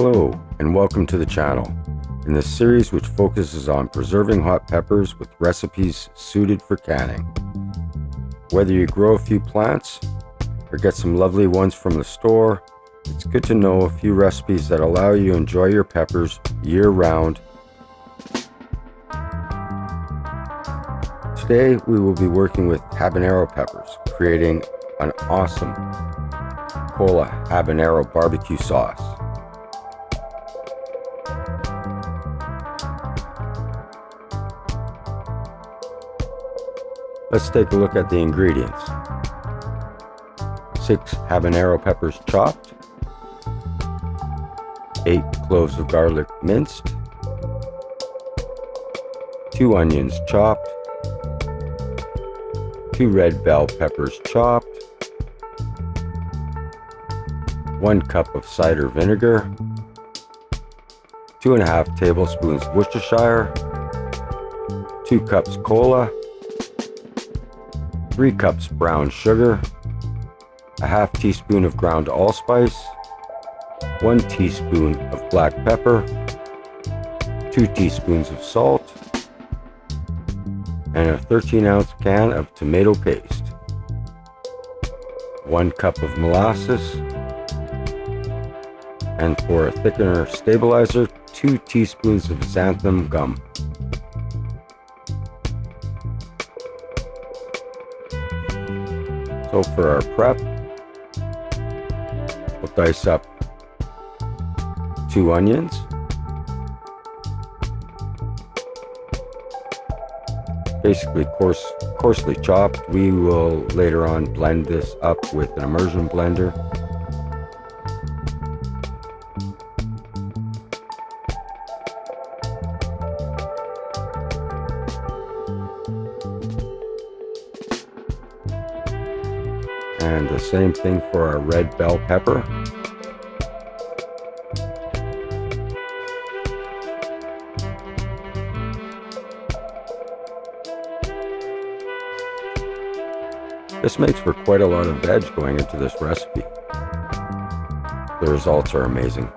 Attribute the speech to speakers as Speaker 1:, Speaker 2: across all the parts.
Speaker 1: Hello and welcome to the channel. In this series, which focuses on preserving hot peppers with recipes suited for canning. Whether you grow a few plants or get some lovely ones from the store, it's good to know a few recipes that allow you to enjoy your peppers year-round. Today we will be working with habanero peppers, creating an awesome Cola Habanero Barbecue Sauce. Let's take a look at the ingredients. 6 habanero peppers chopped, 8 cloves of garlic minced, 2 onions chopped, 2 red bell peppers chopped, 1 cup of cider vinegar, 2.5 tablespoons Worcestershire, 2 cups cola, 3 cups brown sugar, a half teaspoon of ground allspice, 1 teaspoon of black pepper, 2 teaspoons of salt, and a 13-ounce can of tomato paste, 1 cup of molasses, and for a thickener stabilizer, 2 teaspoons of xanthan gum. So for our prep, we'll dice up 2 onions, basically coarsely chopped. We will later on blend this up with an immersion blender. And the same thing for our red bell pepper. This makes for quite a lot of veg going into this recipe. The results are amazing.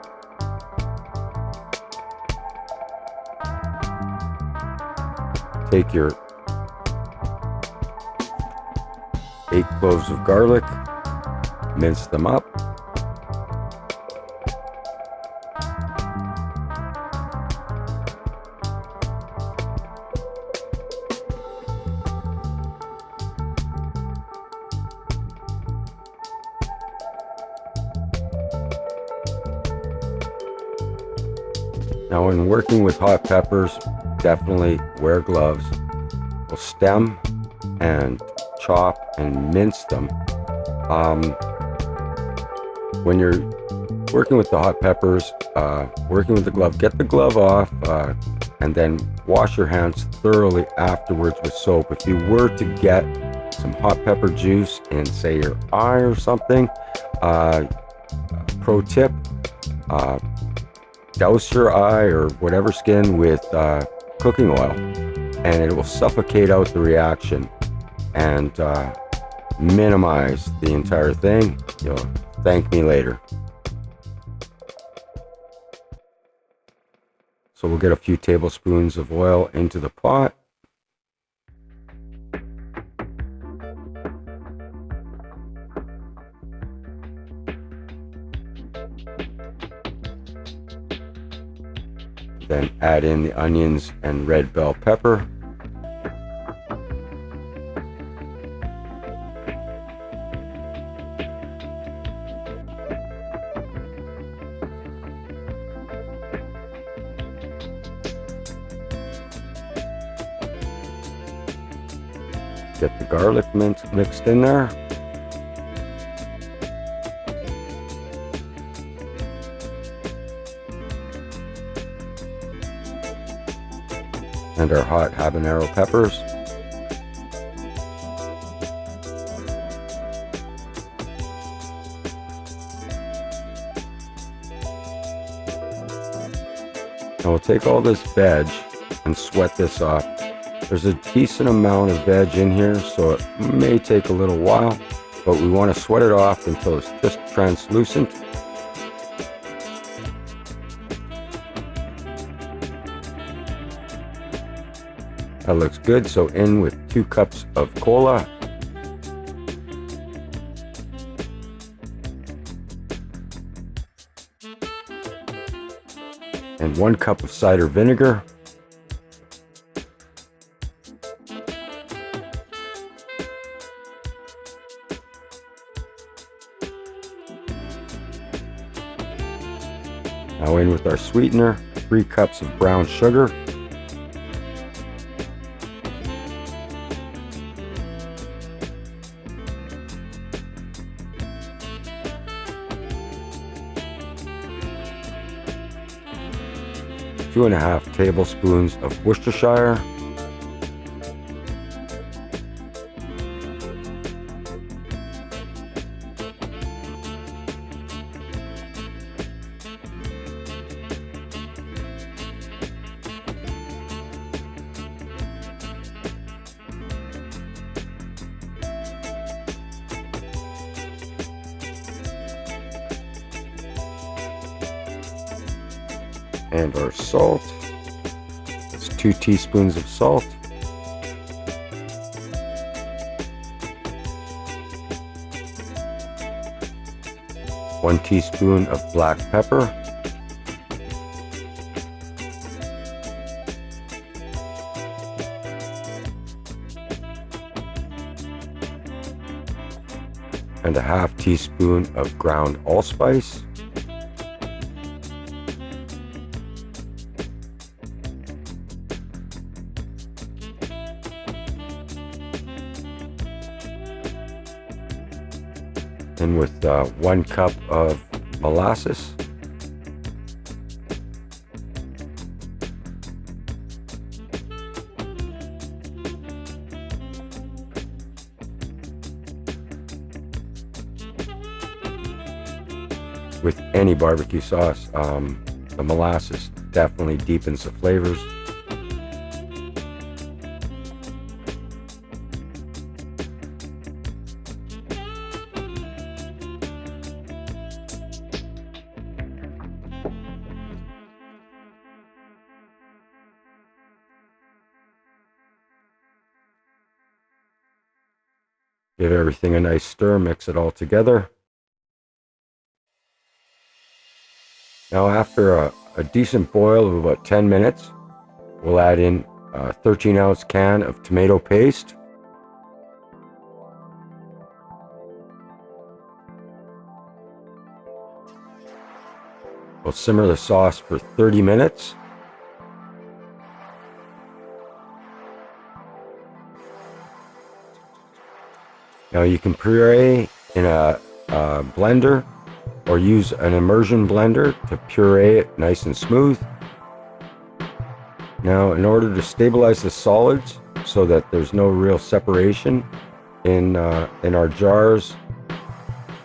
Speaker 1: Take your 8 cloves of garlic, mince them up, now when working with hot peppers, definitely wear gloves. We'll stem and chop and mince them. When you're working with the hot peppers, working with the glove, get the glove off and then wash your hands thoroughly afterwards with soap. If you were to get some hot pepper juice in, say, your eye or something, pro tip, douse your eye or whatever skin with cooking oil, and it will suffocate out the reaction and minimize the entire thing. You'll thank me later. So we'll get a few tablespoons of oil into the pot. Then add in the onions and red bell pepper. Get the garlic mixed in there. And our hot habanero peppers. Now we'll take all this veg and sweat this off. There's a decent amount of veg in here, so it may take a little while, but we want to sweat it off until it's just translucent. That looks good. So in with 2 cups of cola. And 1 cup of cider vinegar. Now in with our sweetener, 3 cups of brown sugar. Two and a half tablespoons of Worcestershire. And our salt. It's 2 teaspoons of salt. One teaspoon of black pepper. And a half teaspoon of ground allspice. And with 1 cup of molasses. With any barbecue sauce, the molasses definitely deepens the flavors. Give everything a nice stir, mix it all together. Now after a decent boil of about 10 minutes, we'll add in a 13-ounce can of tomato paste. We'll simmer the sauce for 30 minutes. Now you can puree in a blender or use an immersion blender to puree it nice and smooth. Now in order to stabilize the solids so that there's no real separation in our jars,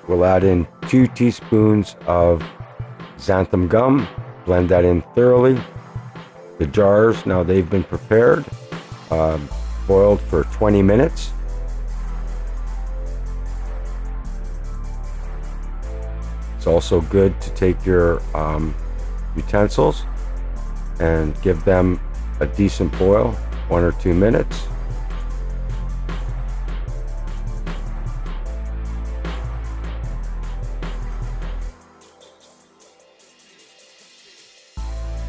Speaker 1: we'll add in 2 teaspoons of xanthan gum, blend that in thoroughly. The jars, now they've been prepared, boiled for 20 minutes. It's also good to take your utensils and give them a decent boil, 1 or 2 minutes.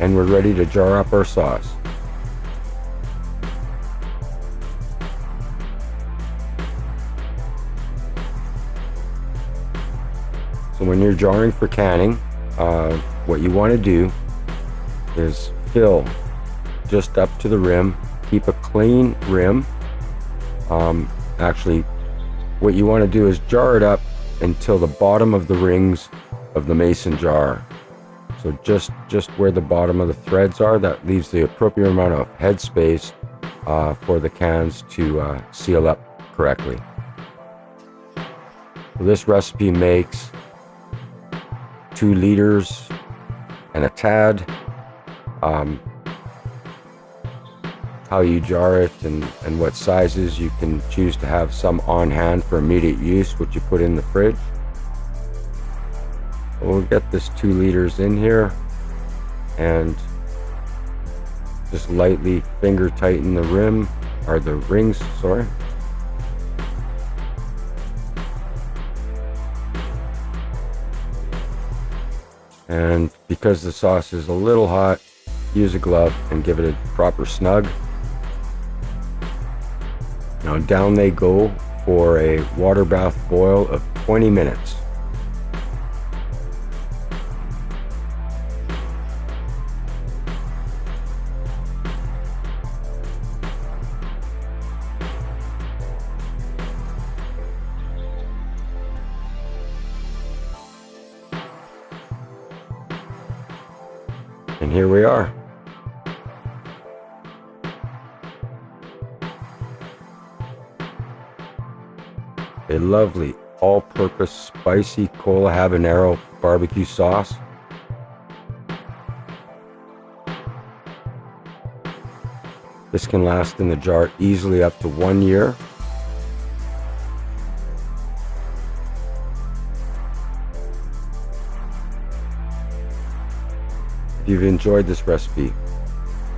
Speaker 1: And we're ready to jar up our sauce. So when you're jarring for canning, what you want to do is fill just up to the rim. Keep a clean rim. Actually, what you want to do is jar it up until the bottom of the rings of the mason jar. So just where the bottom of the threads are, that leaves the appropriate amount of head space for the cans to seal up correctly. So this recipe makes 2 liters and a tad. How you jar it and what sizes, you can choose to have some on hand for immediate use, which you put in the fridge. We'll get this 2 liters in here, and Just lightly finger tighten the rim, or the rings, sorry. And because the sauce is a little hot, use a glove and give it a proper snug. Now down they go for a water bath boil of 20 minutes. And here we are. A lovely all-purpose spicy Cola Habanero Barbecue Sauce. This can last in the jar easily up to 1 year. If you've enjoyed this recipe,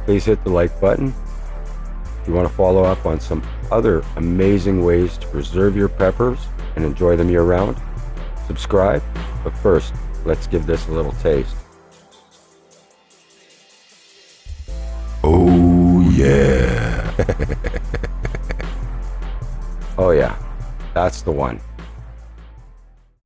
Speaker 1: please hit the like button. If you want to follow up on some other amazing ways to preserve your peppers and enjoy them year-round, subscribe. But first, let's give this a little taste.
Speaker 2: Oh yeah.
Speaker 1: Oh yeah, that's the one.